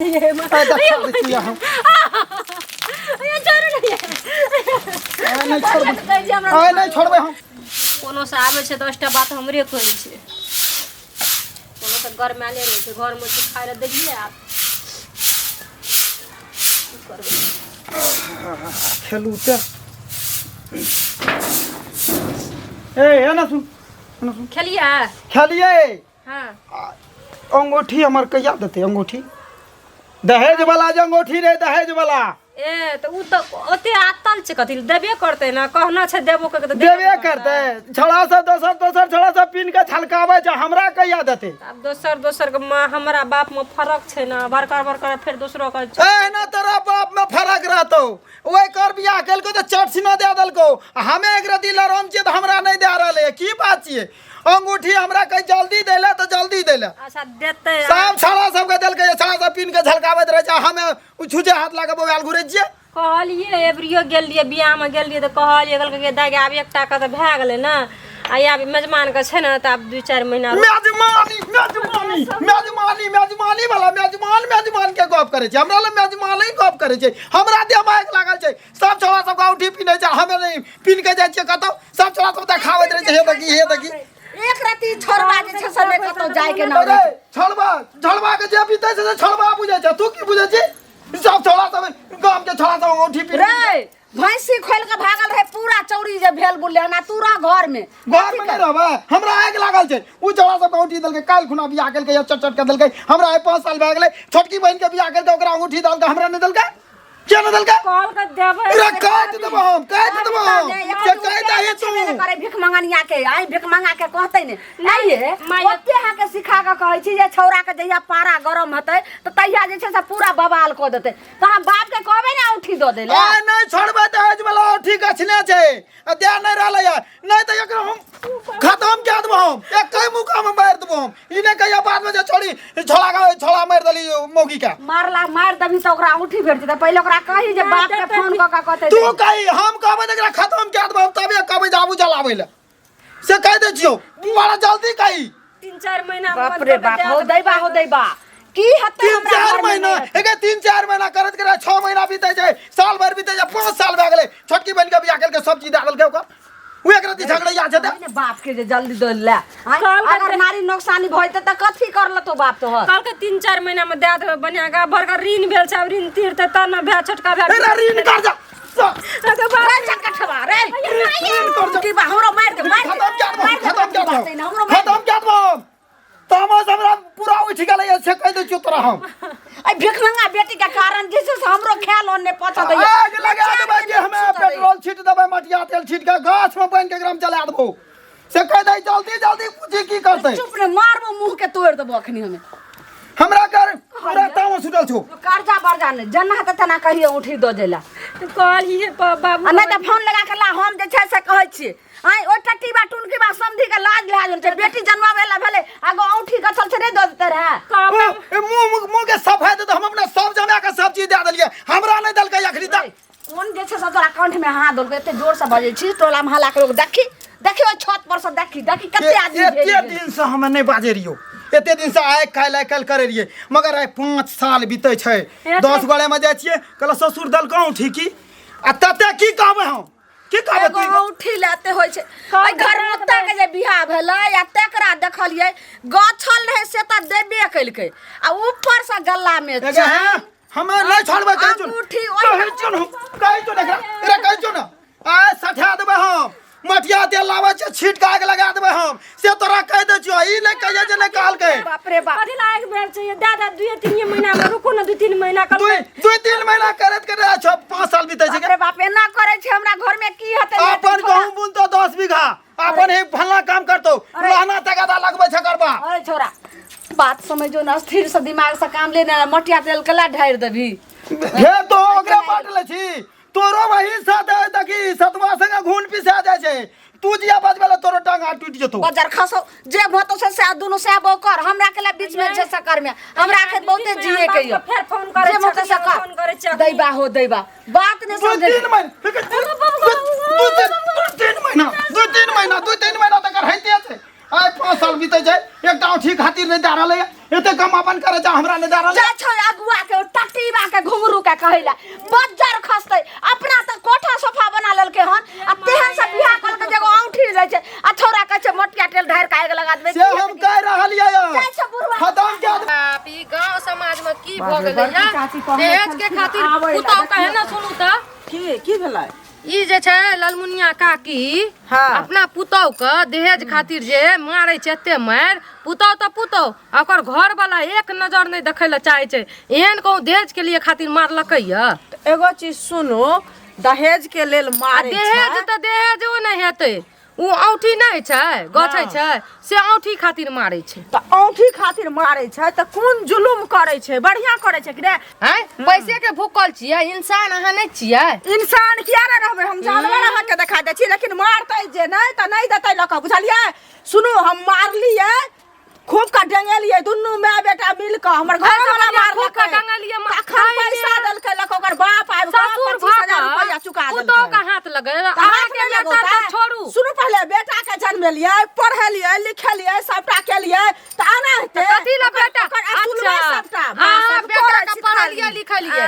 ये मत नहीं छोड़बे हम कोनो से आवे छे 10टा बात हमरे कहै छे कोनो से घर में आले रहे छे घर में कुछ खाए ला देखिए आप की करबे खेलू ते ए ना सुन खेलिए हां अंगूठी हमर कहिया देते अंगूठी दहेज वाला जे अंगूठी रे दहेज वाला ए तो उ तो ओते आतल छे कथि देबे करते ना कहना छे देबो के तो देबे करते छड़ा से दोसर छड़ा से पिन के छलकावे जे हमरा कहिया देते अब दोसर के मां हमरा बाप में फर्क छे ना बरकर फिर दूसरो का ए ना तेरा बाप में फर्क रहतो ओए कर बियाह केल को तो चटसिना दे देलको हमें एक रति लरम छे तो हमरा नहीं दे रहले की बात छे अंगूठी हमरा कह जल्दी देला तो जल्दी देला अच्छा देते सब छड़ा सब के देल के छड़ा सब पिन के झलकावत रहे छै हमें उछुजे हाथ लागे बोल घुरे छिए कहलिए एबरियो गेलिए बियाह में गेलिए तो कहलिए गल के दागे आब एकटा का तो भए गेलै ना आ आब मेजमान के छै ना त आब 2-4 महीना मेजमानी वाला मेजमान के गप करे छै हमरा ले मेजमान ही गप करे छै हमरा देह माइक लागल छै सब छोरा सब अंगूठी पिनै छै हमें नहीं पिन के जाय छै कतौ सब छोरा सब देखावत रहे छै हे देखी एक राती छोड़वा जे छै सने कतो जाय के ना छोड़वा के जे बीते से छोड़वा बुझे छै तू की बुझे छी सब छोरा सब गांव के छोरा सब अंगूठी पिन रे भैंसी खोल के भागल रहे पूरा चौड़ी जे भेल बुले ना तूरा घर में नहीं रहबे हमरा आग लागल छै उ छोरा सब अंगूठी दल के काल खुना बियाह केल के चट के दल के हमरा 5 साल भए गेलै छोटकी बहन के बियाह केल के ओकरा अंगूठी दल के हमरा नहीं दल के क्या न दल के कॉल कर देबे रे काट देबो हम से कह दही तू करे भिख मंगनिया के आई भिख मंगा के कहतै ने नहीं है ओते हा के सिखा के कहै छी जे छौरा के जहिया पारा गरम हतै त तहिया जे छै से पूरा बवाल क देतै त हम बाप के कहबे ना उठी द देले आ नहीं छोड़बे दहेज वाला ठीक अछने छै दे नहीं रहले नहीं त एकरा हम खत्म कर देबो हम एक कई मुका में मार देबो हम ई नहीं कहिया बाद में जे छोड़ा मार दली मौगी का मार दबी त ओकरा उठी भेट जेतै पहिले ओकरा कही जे बाप के फोन क के कहतै तू कही हम कहबे एकरा खत्म कर देबो तबे कहबे जाबू जलाबै ले से कह दे छियो बड़ा जल्दी कही 3-4 महीना बाप रे बाप हो दैबा की हत्ते हमरा 3-4 महीना एके 3-4 महीना करत करे 6 महीना बीते जाय साल भर बीते जाय 5 साल भए गेलै छोटकी बहन के बियाह केल के सब चीज दे देलकै ओकर उ एक रति झगड़ैया छै त बाप के जे जल्दी दल ले अगर नारी नुकसानी भइते त कथि करल तो बाप तो कल के 3-4 महीना में दे देबे बनियागा भर का ऋण भेल छै ऋण तीरते त न भए छोटका भए रे ऋण कर जा खत्म कर दो तमास हमरा पूरा उठ गेलै से कह दे छियो तोरा हम ए भिखमंगा बेटी के कारण जैसे हमरो ख्याल ओने पछा दै आग लगा देबै जे हमें पेट्रोल छीट देबै मटिया तेल छीट के गाछ में बन के ग्राम जला देबो से कह दे जल्दी पूछी की करतै चुप रे मारबो मुंह के तोड़ देबो अखनी हमें हमरा कर पूरा ताव सुतल छौ कर्जा बर्जा ने जना त तना कहिए उठी द देला कहलिए बाबू नहीं त फोन लगा के ला हम जे छै से कहै छी आई ओ टट्टी बा टुनकी बा समधी के लाज लाज छै बेटी जन्मावे ला भेले आगो औठी गछल छै रे द देते रहे मुंह के सफाई दे हम अपना सब जमा के सब चीज दे देलिए हमरा नहीं दल के अखरी तक कोन जे छै से तोरा कंठ में हाथ दल के एते जोर से बजे छी टोला में हल्ला के लोग देखी ओ छत पर से देखी कते आदमी एते दिन से हम नहीं बाजे रियो एते दिन से आय काल करे रिए मगर आय 5 साल बीते छै 10 गोले में जाय छिए कहला ससुर दल कहूं ठीक आ तते की कहबे हम की कहबे तू उठी लेते होय छै ओइ घर में तक जे बियाह भेलै या तेकरा देखलिए गछल रहे से त देबे कइलकै आ ऊपर से गल्ला में छै हम नहीं छोड़बे कहि तो ना आ सठा देबे हम मटिया तेल लावे छै छीट के आग लगा देबे हम से तोरा कह दे छियो ई नहीं कहिए जे नहीं कहल के बाप रे बाप कथि लायक भेल छै दादा 2-3 महीना में रुको ना 2-3 महीना कर 2-3 महीना करत करे 5 साल बीते छै बाप रे बाप एना करे छै हमरा घर में की हते अपन गहूं बुन तो 10 बीघा अपन हे फलना काम करतो लहना तगादा लगबै छै करबा अरे छोरा बात समझो ना स्थिर से दिमाग से काम लेना मटिया तेल कला ढार देबी हे तो ओकरे बांट ले छी तोरो वही साथ है तकी सतवा संग घून पिसा जाय छै तू जिया बजबेला तोरो टांग हाथ टूट जतो बाजार खसो जे भतो से दुनु से बोकर हमरा के बीच में छै सकर में हमरा के बहुते जिए के यो फिर फोन करे जे भतो से फोन करे दैबा हो दैबा बात ने समझ 3 महीना 2-3 महीना तक रहते छै आय 5 साल बीते छै एकटा ठीक खातिर नहीं दे रहले एते कम अपन करे जा हमरा ने जारल जा छ अगुआ के टटीबा के घुंगरू के कहैला बज्जर खसतै अपना त कोठा सोफा बना लेलके हन आ तेहन से बियाह कर के जेगो औंठी लै छै आ छोरा कहै छै मोटिया तेल ढार के आग लगा देबै से हम कह रहलियै जाइ छ बुढ़वा खत्म के ई गांव समाज में की भ गेलै या दहेज के खातिर पुतौ कहे ना सुनू त की भेलै ई जे छै ललमुनिया काकी अपना पुतौ के दहेज खातिर जे मारै छै एते मार पुतौ त पुतौ ओकर घर वाला एक नजर नहीं देखै ल चाहे छै एहन कहूं दहेज के लिए खातिर मारलकै या एगो चीज सुनो दहेज के लेल मारे दहेज त दहेजो नहीं हेतै उ औठी नहीं छै गछै छै से औठी खातिर मारै छै त औंठी खातिर मारे छै त कोन जुलुम करे छै बढ़िया करे छै कि रे हैं पैसे के भूखल छियै इंसान अहाँ नहीं छियै इंसान किया न रहबै हम जानवर अहाँ के देखा दै छी लेकिन मारतै जे नहीं त नहीं देतै लक बुझलियै सुनू हम मारलियै खूब का डेंगेलियै दुन्नू माय बेटा मिल के हमर घर वाला मार खूब का डेंगेलियै, तखन पैसा देलकै लक ओकर बाप आबि के ससुर 25,000 रुपया चुका देलकै पुतौ का हाथ लगे अहाँ के बेटा त छोड़ू सुनू पहले बेटा के जन्मेलियै पढ़ेलियै लिखेलियै सबटा केलियै त आना हेतै कथी ल बेटा सबटा हां बेटा के पढ़लियै लिखलियै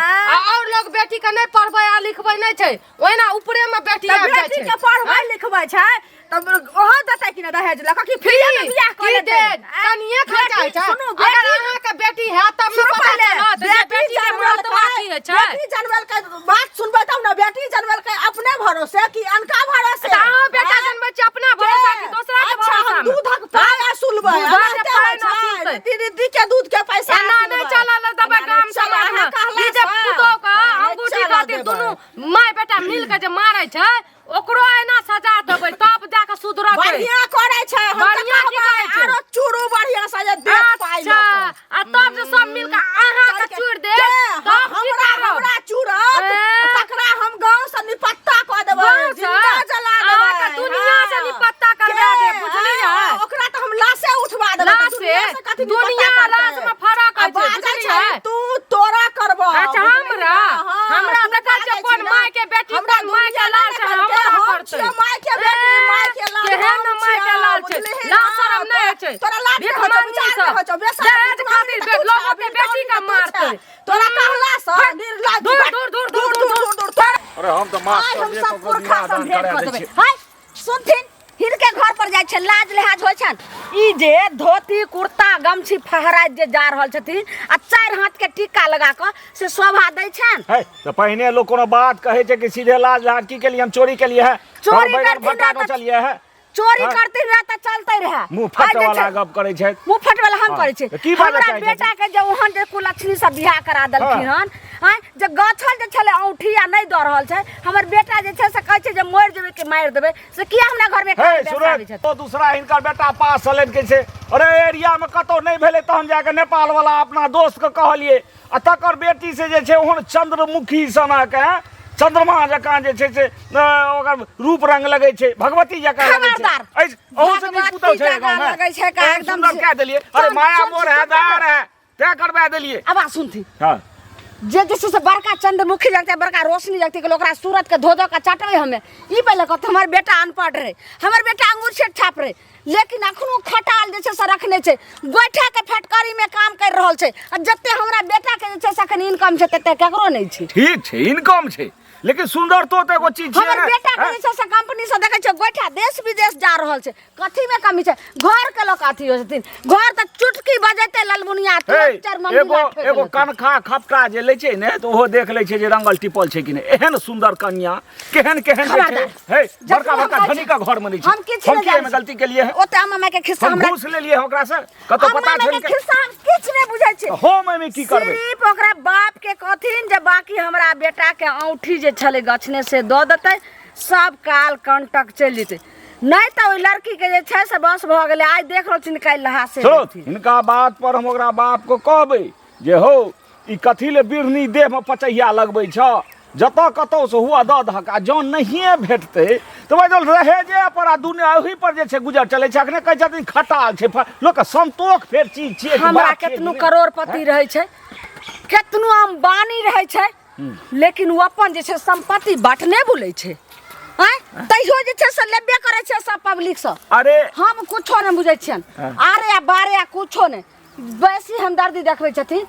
और लोग बेटी के नहीं पढ़बै आ लिखबै नहीं छै ओहिना ऊपरे में बेटी आबि जाइ छै बेटी के पढ़बै लिखबै छै तब ओहो देतै कि न दहेज लक कि फ्री में बियाह कर की दे कनिए खर्चा छै अगर अहाँ के बेटी है तब न पता चलत जे बेटी के महत्व की है छै बेटी जन्मल के बात सुनबै तब न बेटी जन्मल के अपने भरोसे कि अनका भरोसे अहाँ बेटा जन्मै छी अपना भरोसा कि दूसरा के भरोसा में दूधक पाय असुलबै दूधक के पाय न असुलतै। दीदी के दूध के पैसा एना नहीं चलल दबे गाम समाज में ई जे पुतौ का अंगूठी खातिर दुनु माय बेटा मिल के जे मारै छै ओकरो एना सजा देबै तब जाके सुधरतै बढ़िया करे छै हम बढ़िया की करे छै आरो चूरू बढ़िया से जे दे पाइ अच्छा आ तब जे सब मिल के अहाँ के चूड़ दे तब की करब हमरा चूड़त तकरा हम गांव से निपत्ता क देबै जिंदा जला देबै अहाँ के दुनिया से निपत्ता करबा दे बुझलियै ओकरा त हम लाशे उठवा देबै लाश दुनिया लाश में फरक है बुझलियै तू तोरा करबो अच्छा हमरा देखल छै कोन माय के बेटी कोन माय के लाश है हमरा करतै माय के बेटी माय के लाश केहन माय के लाश छै लाश शरम नहीं है छै तोरा लाज भीख हो मांगी सब दहेज खातिर लोगों के बेटी का मारतै तोरा कहला स निर्लज दूर अरे हम तो माफ कर हम दे सब तो पुरखा दुनिया सब दान भेंट करा कर दै देबै छै हाय सुनथिन हिनके घर पर जाइ छै लाज लिहाज होइ छन ई जे धोती कुर्ता गमछी फहराइत जे जा रहल छथिन आ 4 हाथ के टीका लगा के से शोभा दै छन है तो पहले लोग कोनो बात कहे छै कि सीधे लाज लाज की के लिए हम चोरी के लिए है चोरी और बैगन करथिन भट्टा रह को चलिए है चोरी हाँ? करती रह त चलते रहे मुंह फट वाला गप करे छै मुंह फट वाला हम हाँ, करे छी तो की बात हमरा चाही बेटा के जे ओहन जे कुलक्षणी से बियाह करा देलखिन हन हां जे गछल जे छले औंठी आ नहीं द रहल छै हमर बेटा जे छै से कहै छै जे मर जेबे के मार देबे से किया हमरा घर में है बेटा आबै छै सुरत तो दूसरा इनका बेटा पास चलन के छै अरे एरिया में कतो नहीं भेले त हम जाके नेपाल वाला अपना दोस्त के कहलिए आ तकर बेटी से जे छै ओहन चंद्रमुखी सना के चंद्रमा जकां जे छै से ओकर रूप रंग लगे छै भगवती जकां लगे छै ओहू से नहीं पुतौ छै गांव में लगे छै का एकदम सुंदर कह देलिए अरे माया मोर है दार है तय करबा देलिए अब सुनथी हां जे जैसे से बड़का चंद्रमुखी जगते बड़का रोशनी जगते के ओकरा सूरत के धो का चाटबे हमें ई पहले कहत हमर बेटा अनपढ़ रहे हमर बेटा अंगूर से छाप रहे लेकिन अखनो खटाल जे छै से रखने छै गोइठा के फटकारी में काम कर रहल छै आ जत्ते हमरा बेटा के जे छै से अखन इनकम छै तते केकरो नहीं छै ठीक छै इनकम छै लेकिन सुंदर तो एगो चीज छै हमर बेटा के जे छै से कंपनी से देखे छै गोइठा देश विदेश जा रहल छै कथी में कमी छै घर के लोग अथी हो छथिन घर त चुटकी बजैते ललमुनिया एगो कनखा खपटा जे ले छै ने तो ओहो देख ले छै जे रंगल टिपल छै कि नहीं एहन सुंदर कन्या केहन केहन जे छै हे बड़का बड़का धनी का घर में नहीं छै हम किछ नहीं में गलती के लिए है ओते अम्मा के खिस्सा हम हमरा घूस ले लिए ओकरा से कतो पता छै के खिस्सा किछ नहीं बुझै छै हो में की करबे सिर्फ ओकरा बाप के कथिन जे बाकी हमरा बेटा के औंठी जे छले गछने से द देतै सब काल कंटक चल जेतै नहीं तो ओई लड़की के जे छै से बस भ गेलै आज देख रहल छी निकाल लहा से इनका बात पर हम ओकरा बाप को कहबै जे हो ई कथी ले बिरनी देह में पचैया लगबै छ जतऽ कतौ से हुआ द धक आ जौन नहिए भेटतै तो भाई रहे जे पर आ दुनिया ओही पर जे छै गुजर चलै छै अखने कहै छथिन खटाल छै लोक के संतोष फेर चीज छियै हमरा केतनो करोड़पति रहै छै केतनो अंबानी रहै छै लेकिन वो अपन जे छै संपत्ति बांटने भूलै छै तैयो जे छै से लेबे करे छै सब पब्लिक से अरे हम कुछो नहीं बुझै छियन आरे आ बारे आ कुछो नहीं बेसी हमदर्दी देखबै छथिन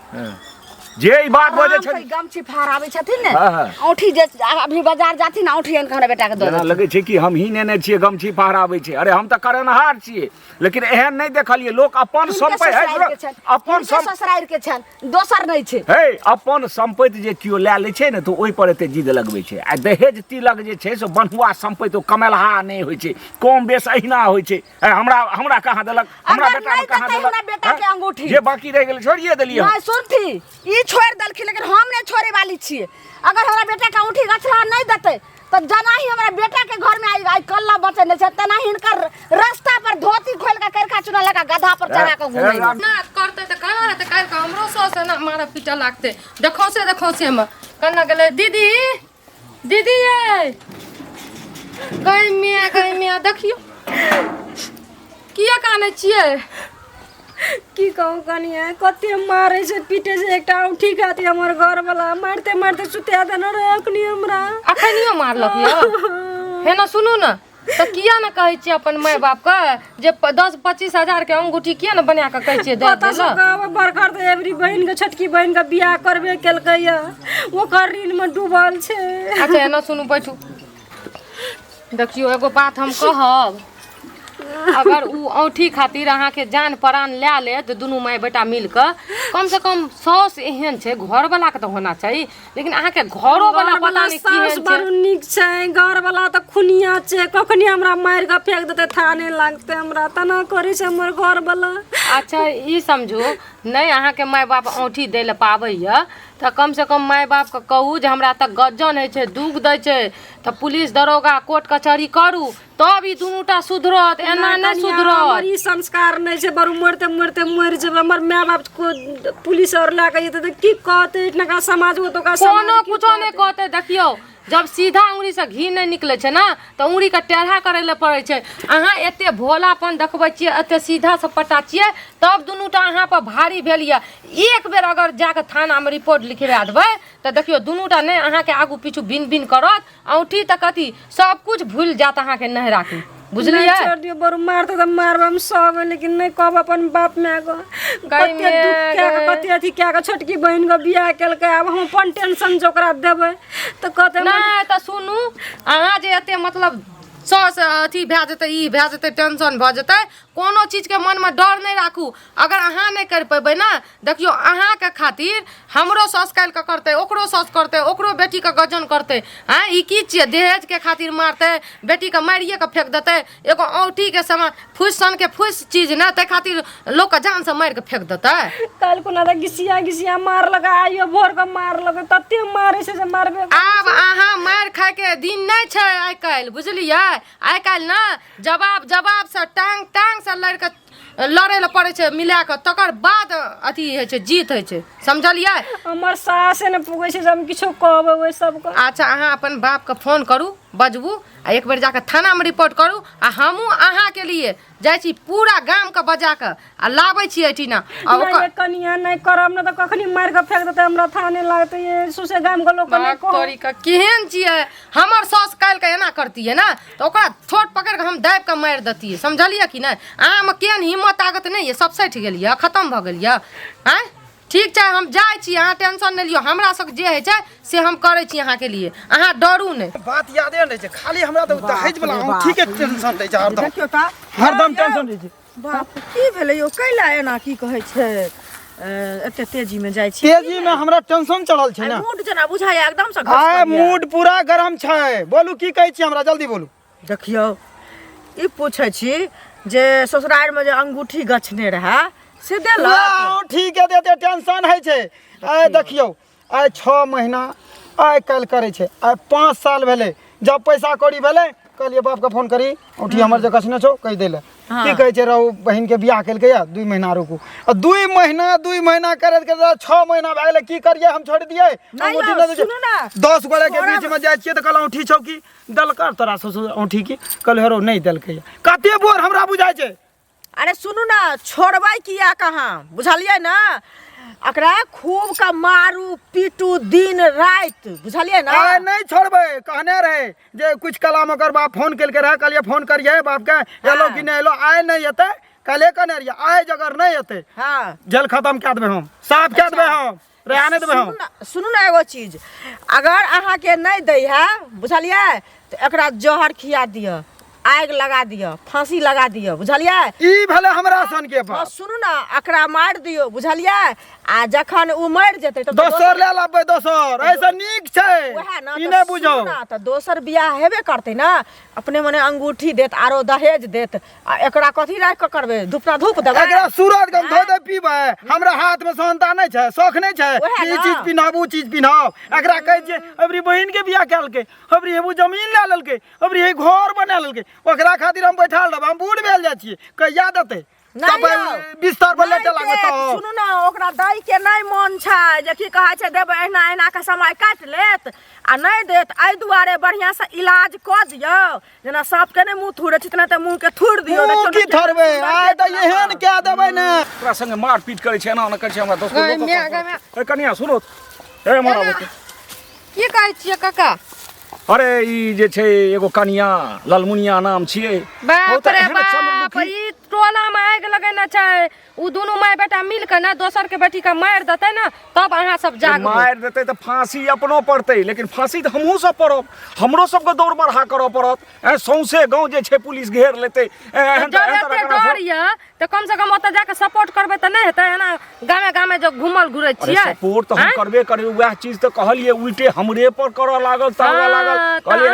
जे ई बात बजे आराम छै से गमछी फहराबै छथिन ने हाँ। औठी जे अभी बाजार जाथिन औठी आनि के हमरा बेटा के दऽ जेना देथिन। लगे छै कि हम ही नेने छियै गमछी फहराबै छै। अरे हम तऽ करनहार छियै, लेकिन एहन नहीं देखलियै लोग अपन हिनके संपत्ति ससुरारि के छनि, अपन हिनके ससुरारि के छनि, दोसर नहीं छै। हे अपन संपत्ति जे केओ लए लै छै ने तऽ ओहि पर एते जिद लगबै छै। आ दहेज तिलक जे छै से बन्हुआ संपत्ति ओ कमेलहा नहीं होइ छै, कम बेस अहिना होइ छै। हमरा कहाँ देलक, हमरा अगर बेटा नहीं कहाँ देतै देलक, हमरा बेटा के हाँ? अंगूठी। जे बाकी रह गेलै छोड़िए देलियै हम। नहीं सुनथी ई छोड़ देलखिन, लेकिन हम नहीं छोड़े वाली छियै। अगर हमरा बेटा के अंगूठी गछला नहीं देतै तो जना ही हमरा बेटा के घर में आई कल्ला बचे नहीं छै, तना हिनकर रास्ता पर धोती खोल के करका चुना लगा गधा पर चढ़ा के घूमे। ना करते तो कना हेतै, काल्हि के हमरो सौस ना मारा पीटा लागते। देखो से में कना गेलै दीदी दीदी ये गई मिया देखियो किया काने छियै। की कहूँ कनिया कते मारे से पीटे से एकटा औठी खाती हमर घर वाला मारते मारते सुता देना रे अखनी हमरा। अखनियो मारलक यो है ना। सुनू ना तो किया ना कहै छियै अपन माय बाप के जे 10-25 हजार के अंगूठी किया ना बना के कहै छियै दे पता दे सब गाँव बरखर तो एवरी बहन के छोटकी बहन के बियाह करबे केलकै या ओकर ऋण में डूबल छै। अच्छा है ना। सुनू बैठू देखियो एगो बात हम कहब, अगर उ औठी खातिर अहाँ के जान प्राण ले ले तो दुनू माय बेटा मिल के कम से कम सौस एहन छै घर वाला के तो होना चाहिए, लेकिन अहाँ के घरो वाला पता नहीं सास केहन बड़ छै। नीक छै, घर वाला तो खुनिया छै, कखनी हमरा मार के फेंक देते थाने लागते हमरा तना करे छै हमर घर वाला। अच्छा ई समझू नहीं अहाँ के माय बाप औठी दै ले पाबैया तो कम से कम माय बाप के कहू जे हमरा तक गज्जन होइ छै, दुख दै छै तो पुलिस दरोगा कोर्ट कचहरी करू तब ई दुनूटा सुधरत, एना नहीं हमर सुधरत। ई संस्कार नहीं छै, बरू मरते मरते मर जेब। हमर माय बाप को पुलिस और ला के जेते की कहते इतना समाज वो तो का कोनो समाज कुछो नहीं कहते। देखियो जब सीधा उंगली से घी नहीं निकले छै ना तो उंगली के टेढ़ा करे ले पड़े छै। अहाँ एते भोलापन देखबै छियै, एते सीधा सपटा छियै, तब दुनूटा अहाँ पर भारी भेल ये। एक बेर अगर जाके थाना में रिपोर्ट लिखवा देबै तो देखियो दुनूटा नहीं अहाँ के आगू पीछू बिन बिन करत, औठी तक कथी सब कुछ भूल जात अहाँ के नहीं राखी। बुझलियै। छोड़ दियो बरू मारते तो मारब हम सब, लेकिन नहीं कहब अपन बाप माय को कहीं कते दुख क्या के कते अथी क्या के छोटकी बहन के बियाह केलकै। अब हम अपन टेंशन जो ओकरा देबै तो कहते नहीं तो सुनू अहाँ जे एते मतलब सौस अथी भए जेतै, ई भए जेतै, टेंशन भऽ जेतै, कोनो चीज के मन में डर नहीं राखू। अगर अहाँ नहीं कर पेबै ना देखियो अहाँ के खातिर हमरो सौस काल्हि के करतै, ओकरो सौस करतै, ओकरो बेटी के गजन करतै। हाँ ई की छियै दहेज के खातिर मारतै, बेटी के मारिए के फेंक देतै। एगो औठी के समान फूस सन के फूस चीज ना तै खातिर लोग के जान से मार के फेंक देतै। कल को ना घिसिया मार लगा आइयो भोर के मार लगे तते मारे से मारबे। आब अहाँ मार खाय के दिन नहीं छै आइ काल्हि, बुझलियै। आइ काल्हि ना जवाब से टांग से लड़ के लड़े ला पड़े छै मिला के, तकर बाद अथी होइ छै जीत होइ छै, समझलियै। हमर सासे ने पुगे छै जब किछो कहबै ओइ सब को। अच्छा अहाँ अपन बाप के फोन करू, बजबू आ एक बेर जाके थाना में रिपोर्ट करू। आ हमहूँ अहाँ के लिए जाइ छी पूरा गाम के बजा के आ लाबै छी एठिना। आ नहीं कनिया नहीं करब ना तो कखनी मार के फेंक देते हमरा थाने लागते। ये सुसे गाम के लोग के नहीं कहो का केहन छियै हमर सास काल्हि के एना करतियै ना तो ओकरा छोट पकड़ के हम दाबि के मारि देतियै, समझलियै कि नहीं। अहाँ में केहन हिम्मत ताकत नहीं है, सब सठि गेलियै, खत्म भऽ गेलियै। आँय ठीक छै हम जाइ छी, अहाँ टेंशन नहीं लियो, हमरा सब जे होइ छै से हम करै छी अहाँ के लिए, अहाँ डरू नहीं। बात यादे नहीं छै, खाली हमरा तो दहेज वाला औठी के टेंशन दै छै हरदम। देखियो ता हरदम टेंशन दै छै। बाप की भेलै यो कैला एना की कहै छै एते तेजी में जाइ छी। तेजी में हमरा टेंशन चढ़ल छै ना, मूड जना बुझाया एकदम से आइ मूड पूरा गरम छै। बोलू की कहै छी हमरा, जल्दी बोलू। देखियो ई पूछे छी जे ससुराल में जे अंगूठी गछने रहा से देलक। ठीक है देते टेंशन है छै। आइ देखियो आइ 6 महीना आइ काल्हि करे छै, आइ 5 साल भेले जब पैसा कौड़ी भेले कहलिए बाप के फोन करी औठी हमर जे गछने छौ कहि देले। की कहै छै रहू बहिन के बियाह केलकै या 2 महीना रुकू। आ 2 महीना करत 6 महीना भए गेलै, की करिए हम छोड़ दिए। अंगूठी नहीं सुनो ना 10 गोरे के बीच में जाइ छियै तऽ कहलहुँ औठी छौ की दलकर तोरा ससुर औठी की कहले हेरो नहीं देलकै। कते बोर हमरा बुझाइ छै। अरे सुनू ना छोड़बै किया कहाँ बुझलिए ना, एकरा खूब का मारू पीटू दिन रात बुझलिए ना। आइ नहीं छोड़बै, कहने रहे जे कुछ कलाम ओकर बाप फोन केलके रहे, कहलिए फोन करिए बाप के एलो कि नहीं एलो, आइ नहीं एतै कले कनेरिया आए जगर नहीं होते हाँ जेल खत्म क्या देबे हम साफ क्या देबे हम रहने देबे हम सुनू ना एगो चीज, अगर अहाँ के नहीं दै है बुझलिए तो एकरा जहर खिया दिया, आग लगा दिया, फांसी लगा दिया, बुझलिए। ई भले हमरा सन के हाँ पास सुनू ना, एकरा मार दियो, बुझलिए। आ जखन उ मर जेतै तो दोसर ले लाबे दोसर ऐसा नीक छै वएह ना ई तो नहीं बुझो सुनू ना, तो दोसर बियाह हेबे करतै ना, अपने मने अंगूठी देत आरो दहेज देत, आ एकरा कथी राख के करबे, धूपना धूप देबे। एकरा सूरत गम धो दे पीबे, हमरा हाथ में सोनता नहीं छै, शौक नहीं छै वएह ई ना। चीज पिनाब ऊ चीज पिनाब। एकरा कह जे अबरी बहिन के बियाह कैल के, अबरी हेबू जमीन ले लेलके, अबरी हे घर बना लेलके, ओकरा खातिर हम बैठाल रहब, हम बूढ़ भेल जाइ छियै, कहिया देतै तब बिस्तर पर लेटे लागत तो सुनू ना, ओकरा दै के नहीं मन छै, जे की कहै छै देबे एहना एहना के समय काट लेत आ नहीं देत, एहि दुआरे बढ़िया से इलाज क दियौ, जेना सांप के नहीं मुंह थुरे छै तना मुंह के थुर दियौ। मुंह की थरबे आय त एहन क्या देबै ने ओकरा संगे मारपीट करै छै एना कहै छै हमरा दोस्त गमे कनिया सुनो ए मारा बोते की कहै छियै काका? अरे ई जे छै एगो कनिया ललमुनिया नाम छियै। बाप रे एहन बाप, चंद्रमुखी। ई टोला में आग लगेना छै, उ दोनों माय बेटा मिल के ना दोसर के बेटी के मार देतै ना, तब अहाँ सब जागबै। मार देतै तऽ फांसी अपनो पड़तै, लेकिन फांसी तऽ हमहूँ सब पड़ब, हमरो सबके दौड़ बढ़ा करऽ पड़त। सौंसे गाँव जे छै पुलिस घेर लेतै। जब एते डर ये तो कम से कम ओतऽ जाके सपोर्ट करबै तऽ नहीं हेतै, एना गामे गामे जो घुमल घुरै छियै। सपोर्ट तऽ हम करबे करे, वएह चीज तऽ कहलिए, उल्टे हमरे पर करऽ लागल, तावा लागल। कहलिए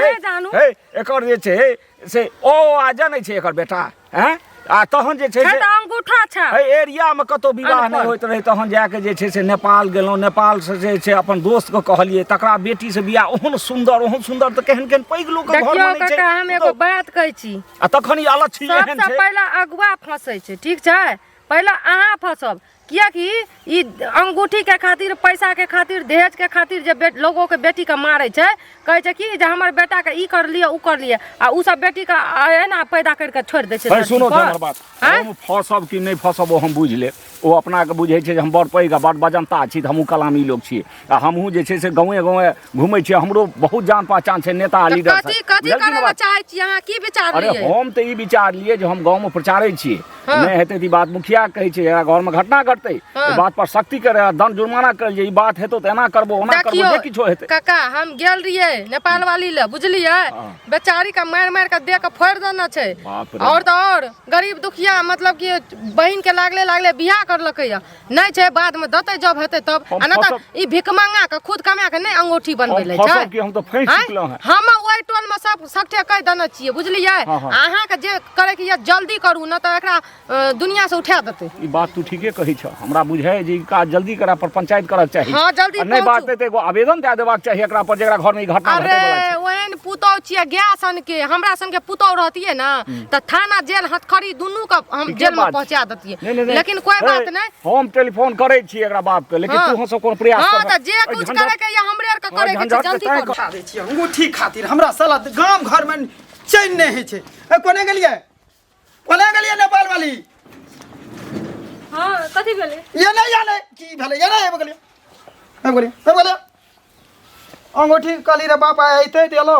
हे एकर जे छै से ओ आ जानै छै एकर बेटा हैं, आ तहन जे छै से अंगूठा छै एरिया में कतौ विवाह नहीं होइत रहे, तहन जाके जे छै से नेपाल गेलहुँ, नेपाल से जे छै अपन दोस्त के कहलिए, तकरा बेटी से बियाह ओहन सुंदर तऽ केहन केहन पैघ लोक के घर देखियो में छै। काका, हम एगो बात कहै छी, आ तखन ई अलग चीज एहन सबसे छै। पहले अगुआ फंसै छै, ठीक छै, पहले अहाँ फंसब, कियाकि ई अंगूठी के खातिर, पैसा के खातिर, दहेज के खातिर जे लोगों के बेटी के मारै छै, कहै छै कि जे हमर बेटा के ई कर लिया उ कर लिया, आ उ सब बेटी के एना पैदा करके छोड़ दै छै। सुनो हमर बात, हम फसब कि नहीं फसब ओ हम बुझ ले, ओ अपना के बुझे छै जे हम बड़ पैघ आ बड़ बजनता छी, हमहूँ कलामी लोग छियै, आ हमहूँ जे छै से गाँवे गाँवे घूमै छियै, हमरो बहुत जान पहचान छै, नेता लीडर सब। कथी कथी करे ला चाहै छी अहाँ, की विचार अरे लियै? हम तऽ ई विचार लिए जे हम गाँव में प्रचारे छियै, नहीं हेतै तऽ ई बात मुखिया कहै छै, घर में घटना घटतै, बात पर सख्ती करे, दंड जुर्माना कर जे ई बात हेतौ तऽ एना करबो ओना करबो, जे किछो हेतै। काका हम गेल रहियै नेपाल वाली ले, बुझलियै, बेचारी का मार मार के देह के फोड़ देना छै, और तो और गरीब दुखिया मतलब कि बहिन के लागले बियाह करलकै या नहीं छै, बाद में देतै जब हेतै तब, आ ना त ई भिकमंगा के खुद कमा के नहीं अंगूठी बनबै ले छै। हम तो फंस चुकलहुँ हैं। हम ओइ टोल में सब सख्ते कह देने छियै, बुझलियै, अहाँ के जे करे के ये जल्दी करू, ना त एकरा दुनिया से उठा देतै। ई बात तू ठीके कही छ, हमरा बुझाय जे ई काज जल्दी करा पर पंचायत करक चाही। हाँ, जल्दी नहीं बात पहुँचू। ते एगो आवेदन दे देबाक चाही एकरा पर, जेकरा घर में ई घटना घटे वाला अरे छै। ओहन पुतौ छियै गैस सन के, हमरा सन के पुतौ रहतियै ना त थाना जेल हथखड़ी दुनू के हम ठीके जेल में बात पहुंचा छै। देतियै, नहीं, लेकिन कोई बात नहीं। हम टेलीफोन करे छी एकरा बाप के, लेकिन तू सब कोन प्रयास हाँ कर। त जे कुछ करे के या हमरे आर के करे के छै, जल्दी करू। खा दै छियै अंगूठी खातिर, हमरा साला गांव घर में चैन नहीं है छै। कोने गेलियै नेपाल वाली? हां कथि भेलै? ये नहीं की भेलै, ये नहीं बोलिए अंगूठी कली रे बाप आए थे देलो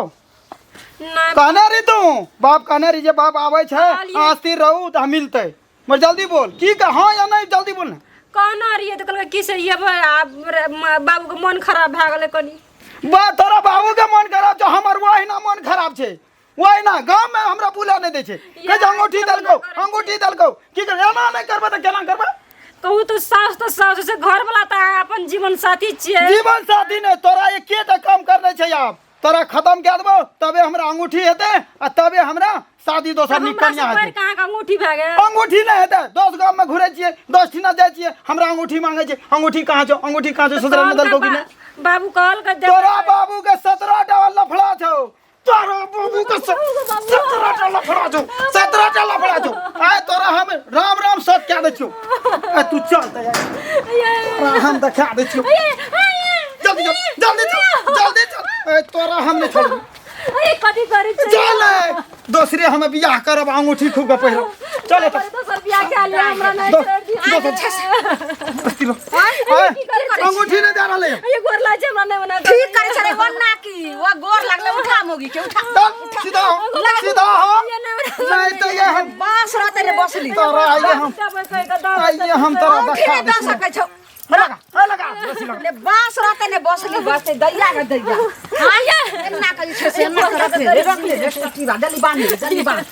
नहीं कहने री तू बाप कहने री जे बाप आवे छै, आस्तिर रहू त मिलते, मगर जल्दी बोल की का हां या नहीं, जल्दी बोल ना। कहना रहिए तो कहलकै की से ये बाबू के मन खराब भए गेलै कनी। बा तोरा बाबू के मन खराब छ, हमर वही ना मन खराब छै, वही ना गांव में हमरा बुला नहीं दे छै, कह अंगूठी दलको की कर, एना नहीं करबे त केना करबे? कहू तो सास से घर वाला त अपन जीवन साथी छियै। जीवन साथी ने तोरा एकेटा काम करने छै, आब तोरा खत्म कए देबो तबे हमरा अंगूठी हेतै, आ तबे हमरा शादी दोसर निकनिया हेतै। कहाँ के अंगूठी भए गेल? अंगूठी नहीं हेतै, 10 गांव में घुरे छियै, 10 ठिना जाय छियै, हमरा अंगूठी मांगे छै, अंगूठी कहाँ छौ सुधर में दलको कि नहीं? बाबू कहल के तोरा बाबू के 17 टा लफड़ा छौ, तोरा बाबू के 17 टा लफड़ा छौ, आय तोरा हम राम सत कह दै छियौ, आ तू चल त यार हम देखा दै छियौ, जल्दी चल, ए तोरा हम नहीं छोड़, अरे कथी करै छै? चल दूसरे हमें बियाह करब, अंगूठी खूब के पहिरब, चल दोसर बियाह के लिया हमरा नहीं दो छोड़ दिया दो बस्ती लो अंगूठी नहीं दे रहा ले ये गोर लाज हमरा नहीं बना ठीक करे छरे वन्ना की वो गोर लागले उठा मोगी के उठा सीधा हो नहीं तो ये हम बास रहते रे बसली तोरा आइए हम तोरा उठे दिखा द सकै छौ लगा ले बास रहते ने बसली बसते दैया के दैया हां ये एन्ना कहि छे से एन्ना रख ले रेस्टी बा जल्दी बांध जल्दी बांध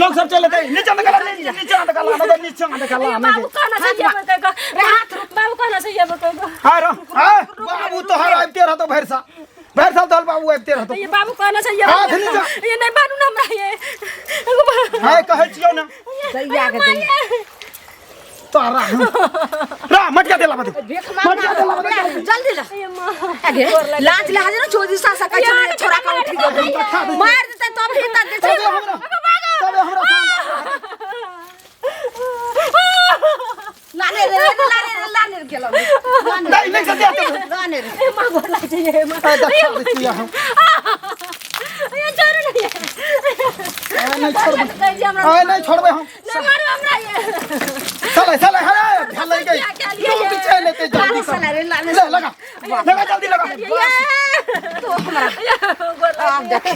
लोग सब चले गए नीचे निकल नीचे निकल बाबू कहना चाहिए बतेगा हाथ रुक बाबू कहना चाहिए बतेगा हां बाबू तो हर आइते रह तो भैरसा दल बाबू आइते रह तो ये बाबू कहना चाहिए हाथ नीचे ये नहीं मानू ना हमरा ये हां कहै छियौ ना दैया के दैया तारा रा मट के देला बते देख मार जल्दी ला अगे लाज लाज ना चोदी सा सकै छे छोरा का उठी दे मार देते तो भी त दे तबे हमरा लाने गेलो नहीं सत्या लाने ए मां गोर लाज ये मां ये छोड़ नहीं नहीं छोड़बे हम नहीं मारो हमरा ये चले हरे ढल गई लोग पीछे लेते जल्दी लाने लगा जल्दी लगा तो हमारा गोर देख